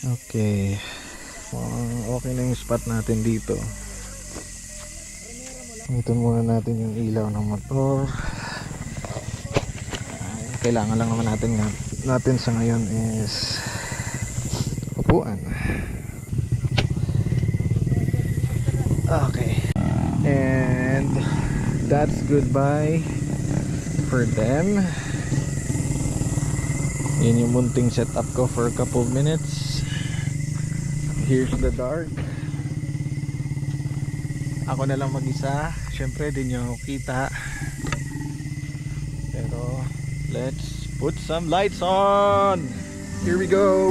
Okay. Okay na yung spot natin dito. Gamitin muna natin yung ilaw ng motor. Kailangan lang naman natin sa ngayon is upuan. Okay. And that's goodbye for them. Yun yung munting setup ko for a couple of minutes. Here's the dark. Ako na lang mag-isa. Syempre di nyo kita. Pero let's put some lights on. Here we go.